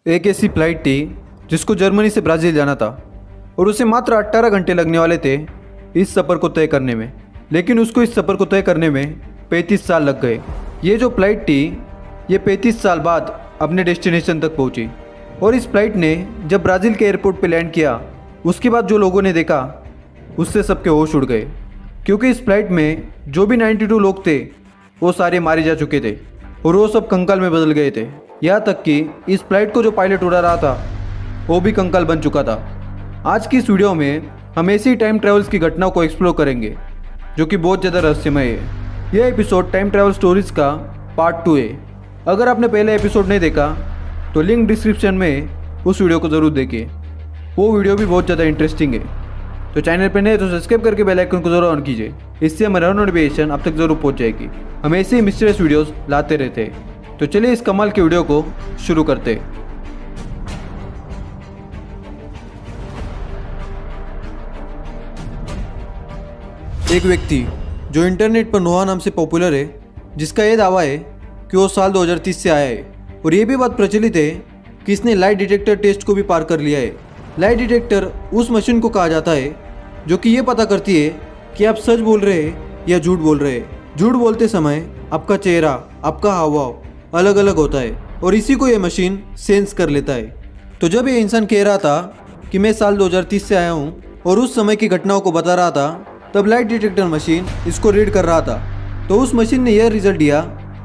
एक ऐसी फ्लाइट थी जिसको जर्मनी से ब्राज़ील जाना था और उसे मात्र 18 घंटे लगने वाले थे इस सफ़र को तय करने में। लेकिन उसको इस सफ़र को तय करने में 35 साल लग गए। ये जो फ्लाइट थी ये 35 साल बाद अपने डेस्टिनेशन तक पहुंची। और इस फ्लाइट ने जब ब्राज़ील के एयरपोर्ट पे लैंड किया उसके बाद जो लोगों ने देखा उससे सबके होश उड़ गए, क्योंकि इस फ्लाइट में जो भी 92 लोग थे वो सारे मारे जा चुके थे और वो सब कंकाल में बदल गए थे। यहाँ तक कि इस फ्लाइट को जो पायलट उड़ा रहा था वो भी कंकाल बन चुका था। आज की इस वीडियो में हम ऐसी टाइम ट्रैवल्स की घटनाओं को एक्सप्लोर करेंगे जो कि बहुत ज़्यादा रहस्यमय है। यह एपिसोड टाइम ट्रैवल स्टोरीज़ का पार्ट 2 है। अगर आपने पहले एपिसोड नहीं देखा तो लिंक डिस्क्रिप्शन में उस वीडियो को ज़रूर देखिए, वो वीडियो भी बहुत ज़्यादा इंटरेस्टिंग है। तो चैनल पर नए तो सब्सक्राइब करके बेल आइकन को जरूर ऑन कीजिए, इससे हमारा नोटिफिकेशन आप तक जरूर पहुंच जाएगी। हम ऐसे ही मिस्टीरियस वीडियोस लाते रहते हैं। तो चलिए इस कमाल के वीडियो को शुरू करते हैं। एक व्यक्ति जो इंटरनेट पर नोहा नाम से पॉपुलर है, जिसका ये दावा है कि वो साल 2030 से आया है, और ये भी बात प्रचलित है कि इसने लाइट डिटेक्टर टेस्ट को भी पार कर लिया है। लाइट डिटेक्टर उस मशीन को कहा जाता है जो कि ये पता करती है कि आप सच बोल रहे हैं या झूठ बोल रहे हैं। झूठ बोलते समय आपका चेहरा, आपका हावभाव अलग अलग होता है और इसी को ये मशीन सेंस कर लेता है। तो जब ये इंसान कह रहा था कि मैं साल 2030 से आया हूँ और उस समय की घटनाओं को बता रहा था, तब लाइट डिटेक्टर मशीन इसको रीड कर रहा था। तो उस मशीन ने यह रिजल्ट दिया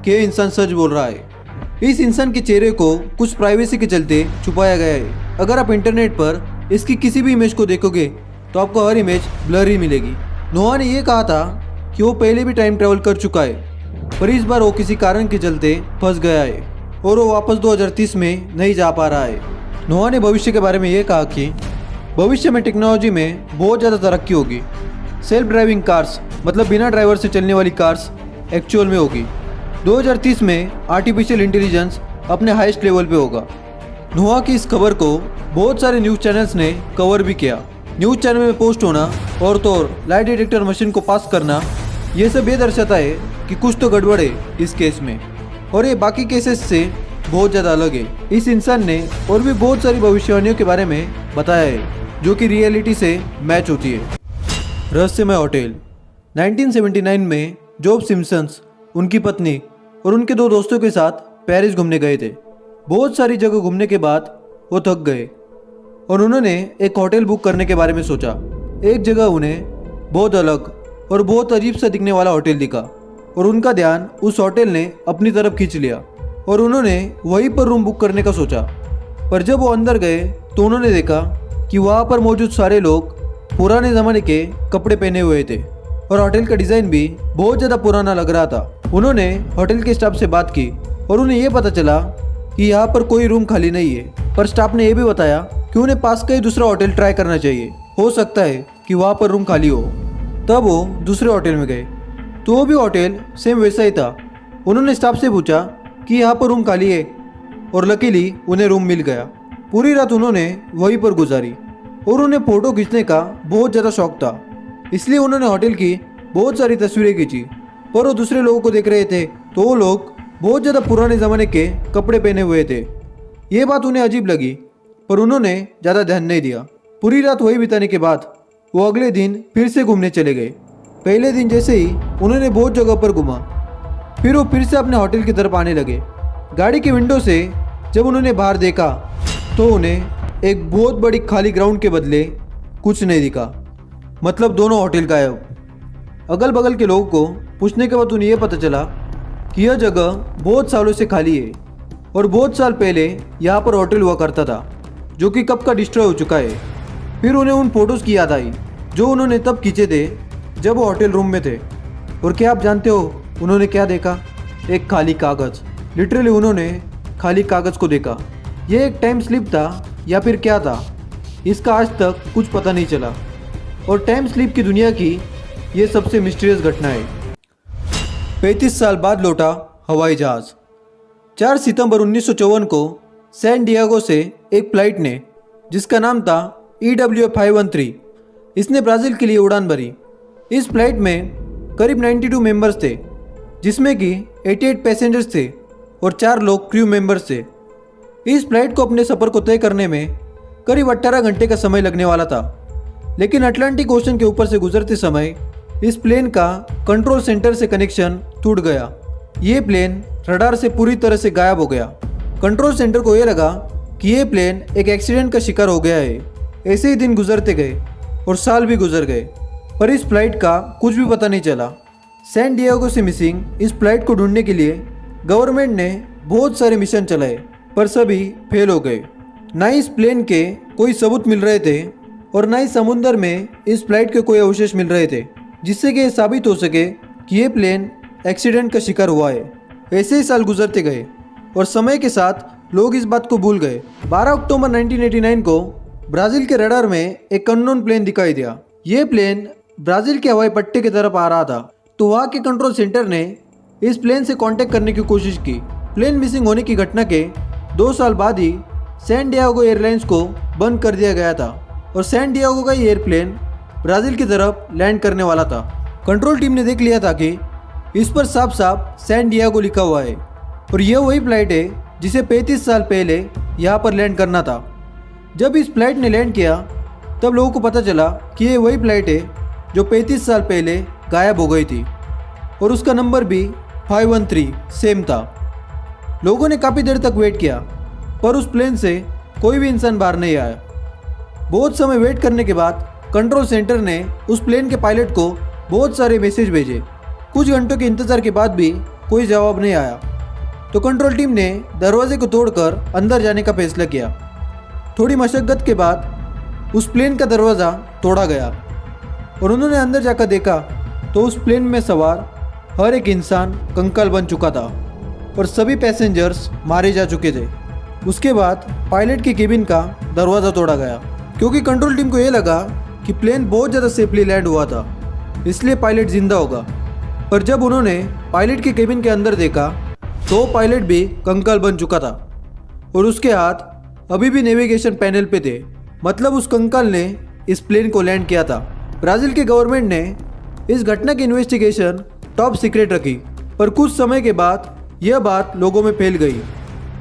कि ये इंसान सच बोल रहा है। इस इंसान के चेहरे को कुछ प्राइवेसी के चलते छुपाया गया है। अगर आप इंटरनेट पर इसकी किसी भी इमेज को देखोगे तो आपको हर इमेज ब्लर ही मिलेगी। नोहा ने यह कहा था कि वो पहले भी टाइम ट्रैवल कर चुका है, पर इस बार वो किसी कारण के चलते फंस गया है और वो वापस 2030 में नहीं जा पा रहा है। नोहा ने भविष्य के बारे में ये कहा कि भविष्य में टेक्नोलॉजी में बहुत ज़्यादा तरक्की होगी। सेल्फ ड्राइविंग कार्स, मतलब बिना ड्राइवर से चलने वाली कार्स एक्चुअल में होगी। 2030 में आर्टिफिशियल इंटेलिजेंस अपने हाईएस्ट लेवल पे होगा। नोहा की इस खबर को बहुत सारे न्यूज़ चैनल्स ने कवर भी किया। न्यूज़ चैनल में पोस्ट होना और तो और लाइट डिटेक्टर मशीन को पास करना, ये सब ये दर्शाता है कि कुछ तो गड़बड़ है इस केस में, और ये बाकी केसेस से बहुत ज़्यादा अलग है। इस इंसान ने और भी बहुत सारी भविष्यवाणियों के बारे में बताया है जो कि रियलिटी से मैच होती है। रहस्यमय होटल। 1979 में जॉब सिम्पसन्स उनकी पत्नी और उनके 2 दोस्तों के साथ पेरिस घूमने गए थे। बहुत सारी जगह घूमने के बाद वो थक गए और उन्होंने एक होटल बुक करने के बारे में सोचा। एक जगह उन्हें बहुत अलग और बहुत अजीब सा दिखने वाला होटल दिखा और उनका ध्यान उस होटल ने अपनी तरफ खींच लिया और उन्होंने वहीं पर रूम बुक करने का सोचा। पर जब वो अंदर गए तो उन्होंने देखा कि वहाँ पर मौजूद सारे लोग पुराने ज़माने के कपड़े पहने हुए थे और होटल का डिज़ाइन भी बहुत ज़्यादा पुराना लग रहा था। उन्होंने होटल के स्टाफ से बात की और उन्हें यह पता चला कि यहाँ पर कोई रूम खाली नहीं है, पर स्टाफ ने यह भी बताया कि उन्हें पास का ही दूसरा होटल ट्राई करना चाहिए, हो सकता है कि वहाँ पर रूम खाली हो। तब वो दूसरे होटल में गए तो वो भी होटल सेम वैसा ही था। उन्होंने स्टाफ से पूछा कि यहाँ पर रूम खाली है और लकीली उन्हें रूम मिल गया। पूरी रात उन्होंने वहीं पर गुजारी और उन्हें फ़ोटो खींचने का बहुत ज़्यादा शौक था, इसलिए उन्होंने होटल की बहुत सारी तस्वीरें खींची। पर वो दूसरे लोगों को देख रहे थे तो वो लोग बहुत ज़्यादा पुराने ज़माने के कपड़े पहने हुए थे। ये बात उन्हें अजीब लगी, पर उन्होंने ज़्यादा ध्यान नहीं दिया। पूरी रात वही बिताने के बाद वो अगले दिन फिर से घूमने चले गए। पहले दिन जैसे ही उन्होंने बहुत जगह पर घूमा, फिर वो फिर से अपने होटल की तरफ आने लगे। गाड़ी की विंडो से जब उन्होंने बाहर देखा तो उन्हें एक बहुत बड़ी खाली ग्राउंड के बदले कुछ नहीं दिखा, मतलब दोनों होटल गायब। अगल बगल के लोगों को पूछने के बाद उन्हें यह पता चला कि यह जगह बहुत सालों से खाली है और बहुत साल पहले यहाँ पर होटल हुआ करता था जो कि कब का डिस्ट्रॉय हो चुका है। फिर उन्हें उन फोटोज़ की याद आई जो उन्होंने तब खींचे थे जब वो होटल रूम में थे। और क्या आप जानते हो उन्होंने क्या देखा? एक खाली कागज़। लिटरली उन्होंने खाली कागज़ को देखा। यह एक टाइम स्लिप था या फिर क्या था, इसका आज तक कुछ पता नहीं चला। और टाइम स्लिप की दुनिया की ये सबसे मिस्टीरियस घटना है। 35 साल बाद लौटा हवाई जहाज़। 4 सितंबर 1954 को सैन डिएगो से एक फ्लाइट ने, जिसका नाम था EWF 513, इसने ब्राज़ील के लिए उड़ान भरी। इस फ्लाइट में करीब 92 मेंबर्स थे, जिसमें कि 88 पैसेंजर्स थे और 4 लोग क्रू मेंबर्स थे। इस फ्लाइट को अपने सफ़र को तय करने में करीब 18 घंटे का समय लगने वाला था, लेकिन अटलांटिक ओशन के ऊपर से गुजरते समय इस प्लेन का कंट्रोल सेंटर से कनेक्शन टूट गया। ये प्लेन रडार से पूरी तरह से गायब हो गया। कंट्रोल सेंटर को ये लगा कि ये प्लेन एक एक्सीडेंट का शिकार हो गया है। ऐसे ही दिन गुजरते गए और साल भी गुजर गए, पर इस फ्लाइट का कुछ भी पता नहीं चला। सैन डिएगो से मिसिंग इस फ्लाइट को ढूंढने के लिए गवर्नमेंट ने बहुत सारे मिशन चलाए, पर सभी फेल हो गए। ना इस प्लेन के कोई सबूत मिल रहे थे और ना ही समुद्र में इस फ्लाइट के कोई अवशेष मिल रहे थे, जिससे कि ये साबित हो सके कि ये प्लेन एक्सीडेंट का शिकार हुआ है। ऐसे ही साल गुजरते गए और समय के साथ लोग इस बात को भूल गए। 12 अक्टूबर 1989 को ब्राज़ील के रडार में एक अननोन प्लेन दिखाई दिया। ये प्लेन ब्राज़ील के हवाई पट्टी की तरफ आ रहा था, तो वहाँ के कंट्रोल सेंटर ने इस प्लेन से कांटेक्ट करने की कोशिश की। प्लेन मिसिंग होने की घटना के 2 साल बाद ही सैन डिएगो एयरलाइंस को बंद कर दिया गया था और सैन डिएगो का ये एयरप्लेन ब्राज़ील की तरफ लैंड करने वाला था। कंट्रोल टीम ने देख लिया था कि इस पर साफ साफ सैन डिएगो लिखा हुआ है और यह वही फ्लाइट है जिसे 35 साल पहले यहाँ पर लैंड करना था। जब इस फ्लाइट ने लैंड किया तब लोगों को पता चला कि ये वही फ्लाइट है जो 35 साल पहले गायब हो गई थी और उसका नंबर भी 513 सेम था। लोगों ने काफ़ी देर तक वेट किया, पर उस प्लेन से कोई भी इंसान बाहर नहीं आया। बहुत समय वेट करने के बाद कंट्रोल सेंटर ने उस प्लेन के पायलट को बहुत सारे मैसेज भेजे। कुछ घंटों के इंतज़ार के बाद भी कोई जवाब नहीं आया, तो कंट्रोल टीम ने दरवाजे को तोड़कर अंदर जाने का फैसला किया। थोड़ी मशक्क़त के बाद उस प्लेन का दरवाज़ा तोड़ा गया और उन्होंने अंदर जाकर देखा तो उस प्लेन में सवार हर एक इंसान कंकाल बन चुका था और सभी पैसेंजर्स मारे जा चुके थे। उसके बाद पायलट के केबिन का दरवाज़ा तोड़ा गया, क्योंकि कंट्रोल टीम को ये लगा कि प्लेन बहुत ज़्यादा सेफली लैंड हुआ था, इसलिए पायलट जिंदा होगा। पर जब उन्होंने पायलट के केबिन के अंदर देखा तो पायलट भी कंकाल बन चुका था और उसके हाथ अभी भी नेविगेशन पैनल पे थे, मतलब उस कंकाल ने इस प्लेन को लैंड किया था। ब्राज़ील के गवर्नमेंट ने इस घटना की इन्वेस्टिगेशन टॉप सीक्रेट रखी, पर कुछ समय के बाद यह बात लोगों में फैल गई,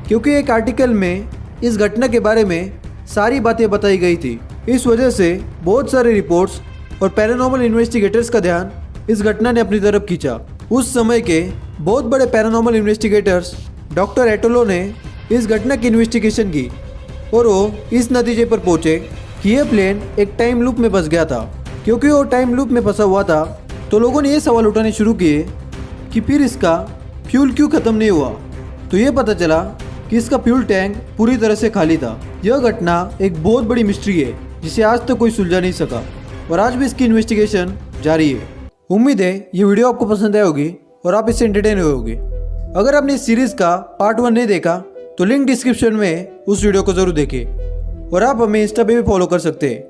क्योंकि एक आर्टिकल में इस घटना के बारे में सारी बातें बताई गई थी। इस वजह से बहुत सारे रिपोर्ट्स और पैरानॉर्मल इन्वेस्टिगेटर्स का ध्यान इस घटना ने अपनी तरफ खींचा। उस समय के बहुत बड़े पैरानॉर्मल इन्वेस्टिगेटर्स डॉक्टर एटोलो ने इस घटना की इन्वेस्टिगेशन की और वो इस नतीजे पर पहुंचे कि यह प्लेन एक टाइम लूप में फंस गया था। क्योंकि वो टाइम लूप में फंसा हुआ था, तो लोगों ने ये सवाल उठाने शुरू किए कि फिर इसका फ्यूल क्यों ख़त्म नहीं हुआ। तो ये पता चला कि इसका फ्यूल टैंक पूरी तरह से खाली था। यह घटना एक बहुत बड़ी मिस्ट्री है जिसे आज तक कोई सुलझा नहीं सका और आज भी इसकी इन्वेस्टिगेशन जारी है। उम्मीद है ये वीडियो आपको पसंद आई होगी और आप इससे एंटरटेन हुए होंगे। अगर आपने इस सीरीज़ का पार्ट 1 नहीं देखा तो लिंक डिस्क्रिप्शन में उस वीडियो को ज़रूर देखें और आप हमें इंस्टा पे भी फॉलो कर सकते हैं।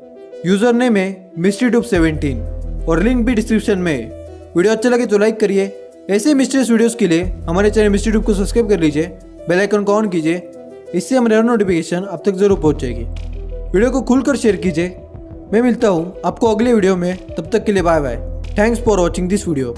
यूज़र नेम है mysterytube17 और लिंक भी डिस्क्रिप्शन में है। वीडियो अच्छा लगे तो लाइक करिए। ऐसे मिस्टीरियस वीडियोस के लिए हमारे चैनल मिस्ट्री ट्यूब को सब्सक्राइब कर लीजिए, बेल आइकन को ऑन कीजिए, इससे हमारे हर नोटिफिकेशन अब तक जरूर पहुंच जाएगी। वीडियो को खुलकर शेयर कीजिए। मैं मिलता हूं आपको अगले वीडियो में, तब तक के लिए bye bye. Thanks for watching this video.